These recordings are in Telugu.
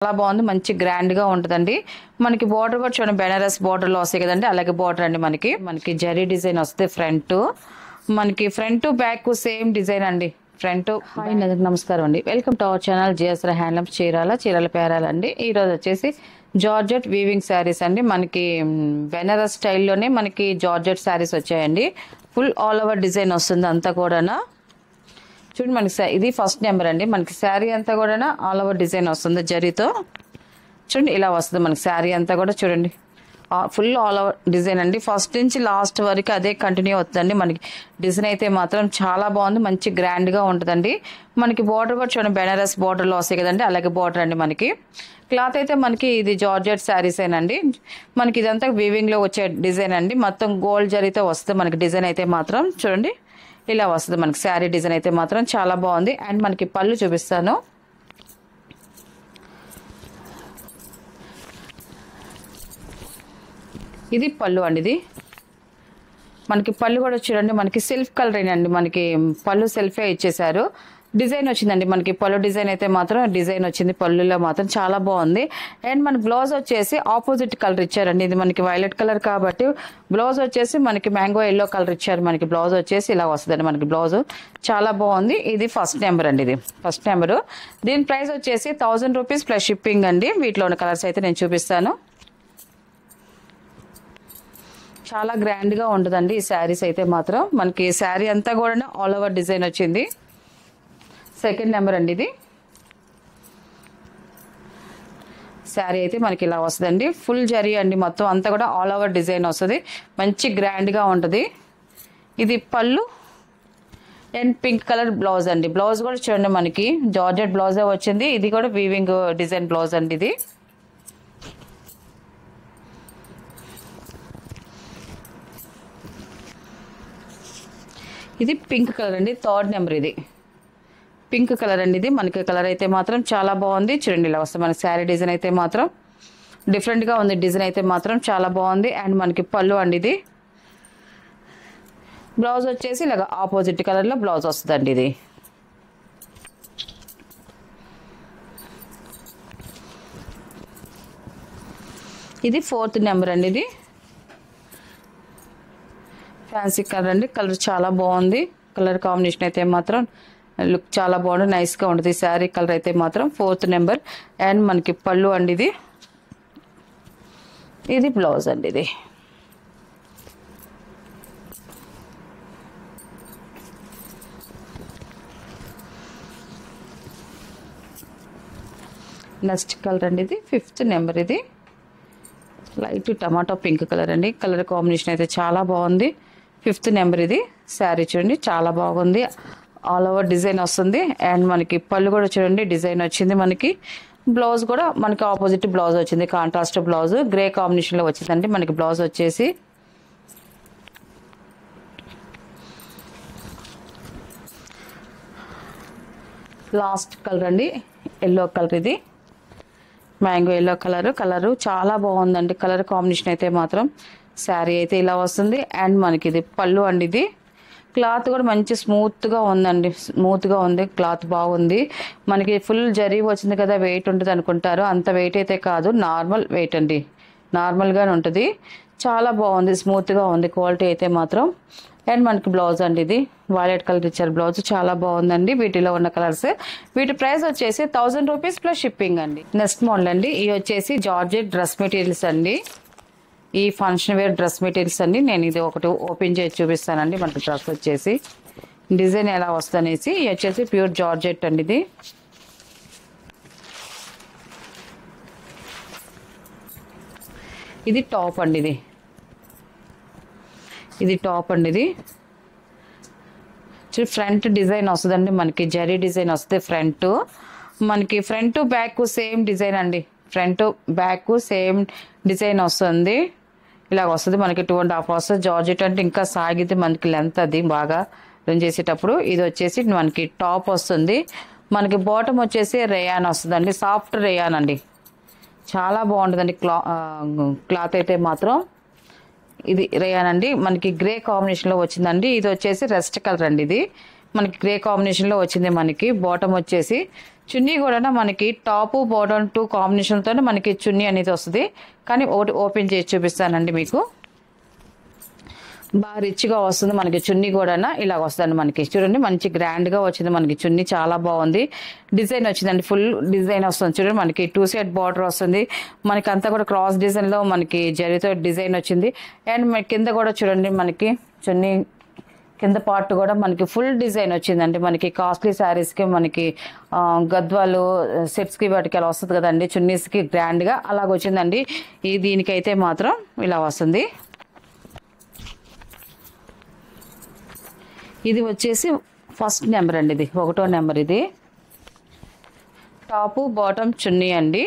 చాలా బాగుంది. మంచి గ్రాండ్ గా ఉంటదండి. మనకి బోర్డర్ కూడా చూడండి, బెనారస్ బోర్డర్ లో వస్తాయి కదండి, అలాగే బోర్డర్ అండి. మనకి జరీ డిజైన్ వస్తుంది. మనకి ఫ్రంట్ బ్యాక్ సేమ్ డిజైన్ అండి. ఫ్రంట్. హాయ్ నమస్కారం అండి, welcome to our channel GSR handlooms Chirala పేరాలండి. ఈ రోజు వచ్చేసి జార్జెట్ వీవింగ్ శారీస్ అండి. మనకి బెనారస్ స్టైల్లోనే మనకి జార్జెట్ శారీస్ వచ్చాయండి. ఫుల్ ఆల్ ఓవర్ డిజైన్ వస్తుంది అంతా కూడా. చూడండి, మనకి ఇది ఫస్ట్ నెంబర్ అండి. మనకి శారీ అంతా కూడా ఆల్ ఓవర్ డిజైన్ వస్తుంది జరీతో. చూడండి, ఇలా వస్తుంది మనకి శారీ అంతా కూడా. చూడండి, ఫుల్ ఆల్ ఓవర్ డిజైన్ అండి. ఫస్ట్ నుంచి లాస్ట్ వరకు అదే కంటిన్యూ అవుతుందండి. మనకి డిజైన్ అయితే మాత్రం చాలా బాగుంది. మంచి గ్రాండ్ గా ఉంటుందండి. మనకి బోర్డర్ కూడా చూడండి, బెనారస్ బోర్డర్ లో వస్తాయి కదండి, అలాగే బోర్డర్ అండి. మనకి క్లాత్ అయితే మనకి ఇది జార్జెట్ శారీస్ ఏనండి. మనకి ఇదంతా వీవింగ్ లో వచ్చే డిజైన్ అండి. మొత్తం గోల్డ్ జరీతో వస్తుంది మనకి డిజైన్ అయితే మాత్రం. చూడండి, ఇలా వస్తుంది మనకి శారీ డిజైన్ అయితే మాత్రం చాలా బాగుంది. అండ్ మనకి పళ్ళు చూపిస్తాను. ఇది పళ్ళు అండి. ఇది మనకి పళ్ళు కూడా చూడండి, మనకి సెల్ఫ్ కలర్ అండి. మనకి పళ్ళు సెల్ఫే ఇచ్చేసారు. డిజైన్ వచ్చిందండి మనకి పళ్ళు డిజైన్ అయితే మాత్రం. డిజైన్ వచ్చింది పళ్ళులో మాత్రం, చాలా బాగుంది. అండ్ మన బ్లౌజ్ వచ్చేసి ఆపోజిట్ కలర్ ఇచ్చారండి. ఇది మనకి వైలెట్ కలర్ కాబట్టి బ్లౌజ్ వచ్చేసి మనకి మ్యాంగో ఎల్లో కలర్ ఇచ్చారు. మనకి బ్లౌజ్ వచ్చేసి ఇలా వస్తుందండి. మనకి బ్లౌజ్ చాలా బాగుంది. ఇది ఫస్ట్ నెంబర్ అండి. ఇది ఫస్ట్ నెంబరు. దీని ప్రైస్ వచ్చేసి 1000 రూపీస్ ప్లస్ షిప్పింగ్ అండి. వీటిలో ఉన్న కలర్స్ అయితే నేను చూపిస్తాను. చాలా గ్రాండ్ గా ఉంటుందండి ఈ శారీస్ అయితే మాత్రం. మనకి శారీ అంతా కూడా ఆల్ ఓవర్ డిజైన్ వచ్చింది. సెకండ్ నెంబర్ అండి. ఇది శారీ అయితే మనకి ఇలా వస్తుందండి. ఫుల్ జరీ అండి. మొత్తం అంతా కూడా ఆల్ ఓవర్ డిజైన్ వస్తుంది. మంచి గ్రాండ్ గా ఉంటుంది. ఇది పళ్ళు అండ్ పింక్ కలర్ బ్లౌజ్ అండి. బ్లౌజ్ కూడా చూడండి, మనకి జార్జెట్ బ్లౌజే వచ్చింది. ఇది కూడా వీవింగ్ డిజైన్ బ్లౌజ్ అండి. ఇది పింక్ కలర్ అండి. Third number. ఇది పింక్ కలర్ అండి. ఇది మనకి కలర్ అయితే మాత్రం చాలా బాగుంది. చూడండి, ఇలా వస్తుంది మనకి శారీ డిజైన్ అయితే మాత్రం. డిఫరెంట్ గా ఉంది డిజైన్ అయితే మాత్రం, చాలా బాగుంది. అండ్ మనకి పళ్ళు అండి. ఇది బ్లౌజ్ వచ్చేసి ఇలాగ ఆపోజిట్ కలర్ లో బ్లౌజ్ వస్తుందండి. ఇది ఫోర్త్ నెంబర్ అండి. ఇది ఫ్యాన్సీ కలర్ అండి. కలర్ చాలా బాగుంది. కలర్ కాంబినేషన్ అయితే మాత్రం లుక్ చాలా బాగుంది, నైస్ గా ఉంటుంది. శారీ కలర్ అయితే మాత్రం ఫోర్త్ నెంబర్. అండ్ మనకి పళ్ళు అండి. ఇది బ్లౌజ్ అండి. ఇది నెక్స్ట్ కలర్ అండి. ఇది ఫిఫ్త్ నెంబర్. ఇది లైట్ టమాటో పింక్ కలర్ అండి. కలర్ కాంబినేషన్ అయితే చాలా బాగుంది. Fifth number. ఇది శారీ చూడండి, చాలా బాగుంది. ఆల్ ఓవర్ డిజైన్ వస్తుంది. అండ్ మనకి పళ్ళు కూడా చూడండి, డిజైన్ వచ్చింది. మనకి బ్లౌజ్ కూడా మనకి ఆపోజిట్ బ్లౌజ్ వచ్చింది. కాంట్రాస్ట్ బ్లౌజ్ గ్రే కాంబినేషన్ లో వచ్చిందండి. మనకి బ్లౌజ్ వచ్చేసి లాస్ట్ కలర్ అండి, ఎల్లో కలర్. ఇది మ్యాంగో ఎల్లో కలరు చాలా బాగుందండి. కలర్ కాంబినేషన్ అయితే మాత్రం. శారీ అయితే ఇలా వస్తుంది. అండ్ మనకి ఇది పళ్ళు అండి. ఇది క్లాత్ కూడా మంచి స్మూత్ గా ఉందండి. స్మూత్ గా ఉంది, క్లాత్ బాగుంది. మనకి ఫుల్ జరీ వచ్చింది కదా, వెయిట్ ఉంటుంది అనుకుంటారు. అంత వెయిట్ అయితే కాదు, నార్మల్ వెయిట్ అండి. నార్మల్ గానే ఉంటుంది. చాలా బాగుంది, స్మూత్ గా ఉంది. క్వాలిటీ అయితే మాత్రం. అండ్ మనకి బ్లౌజ్ అండి. ఇది వైలెట్ కలర్ ఇచ్చారు బ్లౌజ్, చాలా బాగుందండి. వీటిలో ఉన్న కలర్స్. వీటి ప్రైస్ వచ్చేసి 1000 రూపీస్ ప్లస్ షిప్పింగ్ అండి. నెక్స్ట్ మోడల్ అండి. ఇవి వచ్చేసి జార్జెట్ డ్రెస్ మెటీరియల్స్ అండి. ఈ ఫంక్షన్ వేర్ డ్రెస్ మెటీరియల్స్ అండి. నేను ఇది ఒకటి ఓపెన్ చేసి చూపిస్తానండి. మనకి డ్రెస్ వచ్చేసి డిజైన్ ఎలా వస్తుందనేసి. ఇది వచ్చేసి ప్యూర్ జార్జెట్ అండి. ఇది టాప్ అండి. ఇది టాప్ అండి. ఫ్రంట్ డిజైన్ వస్తుందండి. మనకి జరీ డిజైన్ వస్తుంది. మనకి ఫ్రంట్ బ్యాక్ సేమ్ డిజైన్ అండి. ఫ్రంట్ బ్యాక్ సేమ్ డిజైన్ వస్తుంది. ఇలా వస్తుంది మనకి 2.5 వస్తుంది. జార్జెట్ అంటే ఇంకా సాగితే మనకి లెంత్ అది బాగా రన్ చేసేటప్పుడు. ఇది వచ్చేసి మనకి టాప్ వస్తుంది. మనకి బాటమ్ వచ్చేసి రేయాన్ వస్తుందండి. సాఫ్ట్ రేయాన్ అండి. చాలా బాగుంటుందండి క్లాత్ అయితే మాత్రం. ఇది రేయాన్ అండి. మనకి గ్రే కాంబినేషన్ లో వచ్చిందండి. ఇది వచ్చేసి రెస్ట్ కలర్ అండి. ఇది మనకి గ్రే కాంబినేషన్ లో వచ్చింది. మనకి బాటమ్ వచ్చేసి చున్నీ కూడా మనకి టాప్ బాటమ్ 2 కాంబినేషన్తో మనకి చున్నీ అనేది వస్తుంది. కానీ ఒకటి ఓపెన్ చేసి చూపిస్తానండి మీకు. బాగా రిచ్గా వస్తుంది మనకి చున్నీ కూడా ఇలా వస్తుంది మనకి. చూడండి మంచి గ్రాండ్గా వచ్చింది మనకి చున్నీ, చాలా బాగుంది. డిజైన్ వచ్చిందండి, ఫుల్ డిజైన్ వస్తుంది. చూడండి మనకి 2 సైడ్ బార్డర్ వస్తుంది. మనకి అంతా కూడా క్రాస్ డిజైన్లో మనకి జరీతో డిజైన్ వచ్చింది. అండ్ కింద కూడా చూడండి మనకి చున్నీ కింద పార్ట్ కూడా మనకి ఫుల్ డిజైన్ వచ్చిందండి. మనకి కాస్ట్లీ శారీస్కి మనకి గద్వాలు సెట్స్కి వాటికి అలా వస్తుంది కదండి, చున్నీస్కి గ్రాండ్గా అలాగ వచ్చిందండి. ఈ దీనికైతే మాత్రం ఇలా వస్తుంది. ఇది వచ్చేసి ఫస్ట్ నెంబర్ అండి, ఇది 1వ నెంబర్. ఇది టాపు బాటమ్ చున్నీ అండి.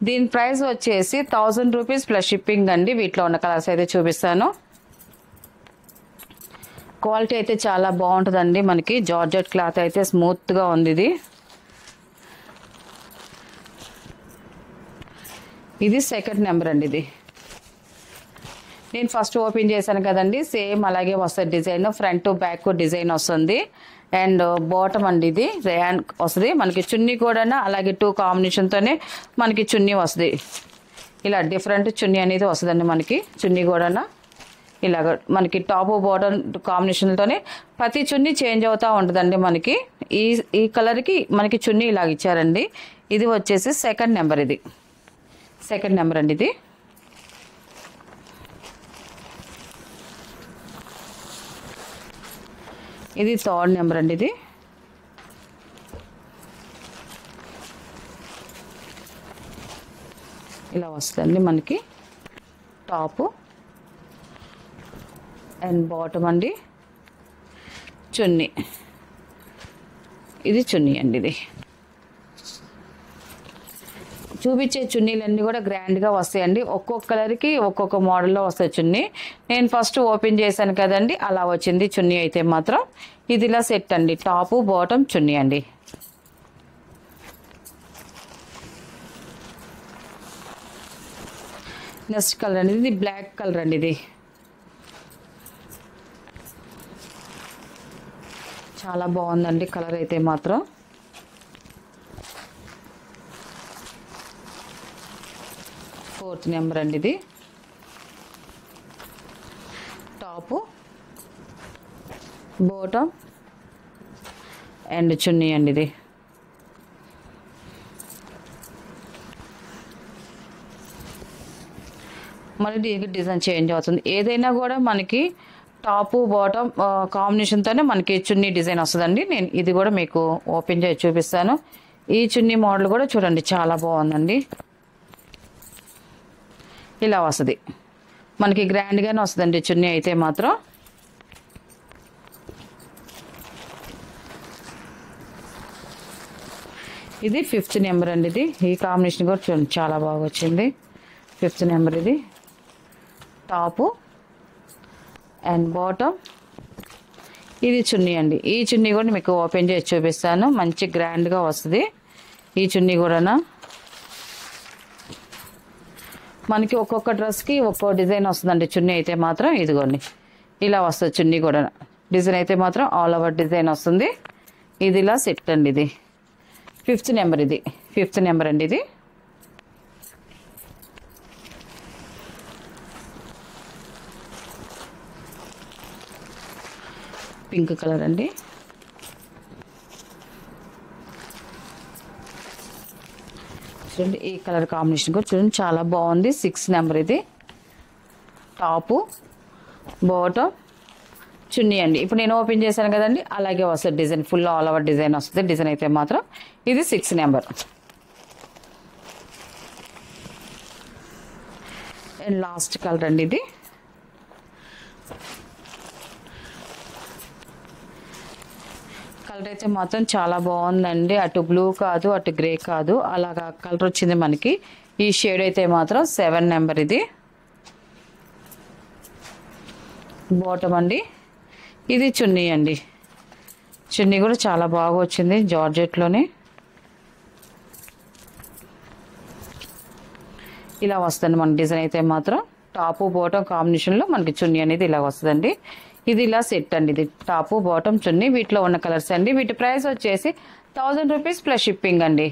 దీని ప్రైస్ వచ్చేసి 1000 రూపీస్ ప్లస్ షిప్పింగ్ అండి. వీటిలో ఉన్న కలర్స్ అయితే చూపిస్తాను. క్వాలిటీ అయితే చాలా బాగుంటుందండి. మనకి జార్జెట్ క్లాత్ అయితే స్మూత్గా ఉంది. ఇది సెకండ్ నెంబర్ అండి. ఇది నేను ఫస్ట్ ఓపెన్ చేశాను కదండి, సేమ్ అలాగే వస్తుంది డిజైన్. ఫ్రంట్ బ్యాక్ డిజైన్ వస్తుంది. అండ్ బాటమ్ అండి ఇది రేయాన్ వస్తుంది. మనకి చున్నీ కూడా అలాగే 2 కాంబినేషన్తోనే మనకి చున్నీ వస్తుంది. ఇలా డిఫరెంట్ చున్నీ అనేది వస్తుందండి మనకి. చున్నీ కూడా ఇలాగ మనకి టాప్ బాటమ్ కాంబినేషన్తోనే ప్రతి చున్నీ చేంజ్ అవుతూ ఉంటుందండి మనకి. ఈ కలర్కి మనకి చున్నీ ఇలాగ ఇచ్చారండి. ఇది వచ్చేసి సెకండ్ నెంబర్. ఇది సెకండ్ నెంబర్ అండి. ఇది థర్డ్ నెంబర్ అండి. ఇది ఇలా వస్తుంది మనకి టాపు అండ్ బాటమ్ అండి. చున్నీ, ఇది చున్నీ అండి. ఇది చూపించే చున్నీలన్నీ కూడా గ్రాండ్గా వస్తాయండి. ఒక్కొక్క కలర్కి ఒక్కొక్క మోడల్లో వస్తాయి చున్నీ. నేను ఫస్ట్ ఓపెన్ చేశాను కదండి, అలా వచ్చింది చున్నీ అయితే మాత్రం. ఇది ఇలా సెట్ అండి, టాపు బాటమ్ చున్నీ అండి. నెక్స్ట్ కలర్ అండి, ఇది బ్లాక్ కలర్ అండి. ఇది చాలా బాగుందండి కలర్ అయితే మాత్రం. ఫోర్త్ నెంబర్ అండి. ఇది టాపు బాటమ్ అండ్ చున్నీ అండి. ఇది మళ్ళీ దీనికి డిజైన్ చేంజ్ అవుతుంది. ఏదైనా కూడా మనకి టాపు బాటమ్ కాంబినేషన్తోనే మనకి చున్నీ డిజైన్ వస్తుందండి. నేను ఇది కూడా మీకు ఓపెన్ చేసి చూపిస్తాను. ఈ చున్నీ మోడల్ కూడా చూడండి చాలా బాగుందండి. ఇలా వస్తుంది మనకి, గ్రాండ్గానే వస్తుందండి చున్నీ అయితే మాత్రం. ఇది 5th నెంబర్ అండి. ఇది ఈ కాంబినేషన్ కూడా చూడండి చాలా బాగా వచ్చింది. 5th number. ఇది టాపు అండ్ బాటమ్, ఇది చున్నీ అండి. ఈ చున్నీ కూడా మీకు ఓపెన్ చేసి చూపిస్తాను. మంచి గ్రాండ్గా వస్తుంది ఈ చున్నీ కూడా. మనకి ఒక్కొక్క డ్రెస్కి ఒక్కో డిజైన్ వస్తుందండి చున్నీ అయితే మాత్రం. ఇదిగోండి ఇలా వస్తుంది చున్నీ కూడా. డిజైన్ అయితే మాత్రం ఆల్ ఓవర్ డిజైన్ వస్తుంది. ఇది ఇలా సెట్ అండి. ఇది 5th నెంబర్. ఇది 5th నెంబర్ అండి. ఇది పింక్ కలర్ అండి. చూడండి ఈ కలర్ కాంబినేషన్ కూడా చూడండి చాలా బాగుంది. 6th number. ఇది టాపు బాటమ్ చున్నీ అండి. ఇప్పుడు నేను ఓపెన్ చేశాను కదండి, అలాగే వస్తుంది design. Full all over design వస్తుంది. డిజైన్ అయితే మాత్రం ఇది 6th number. And last colour అండి. ఇది కలర్ అయితే మాత్రం చాలా బాగుందండి. అటు బ్లూ కాదు, అటు గ్రే కాదు, అలాగా కలర్ వచ్చింది మనకి. ఈ షేడ్ అయితే మాత్రం 7 నెంబర్. ఇది బాటమ్ అండి. ఇది చున్నీ అండి. చున్నీ కూడా చాలా బాగా వచ్చింది జార్జెట్లోనే. ఇలా వస్తుంది మన డిజైన్ అయితే మాత్రం. టాపు బాటమ్ కాంబినేషన్లో మనకి చున్నీ అనేది ఇలా వస్తుందండి. ఇది ఇలా సెట్ అండి. ఇది టాపు బాటమ్ చున్నీ. వీటిలో ఉన్న కలర్స్ అండి. వీటి ప్రైస్ వచ్చేసి 1000 రూపీస్ ప్లస్ షిప్పింగ్ అండి.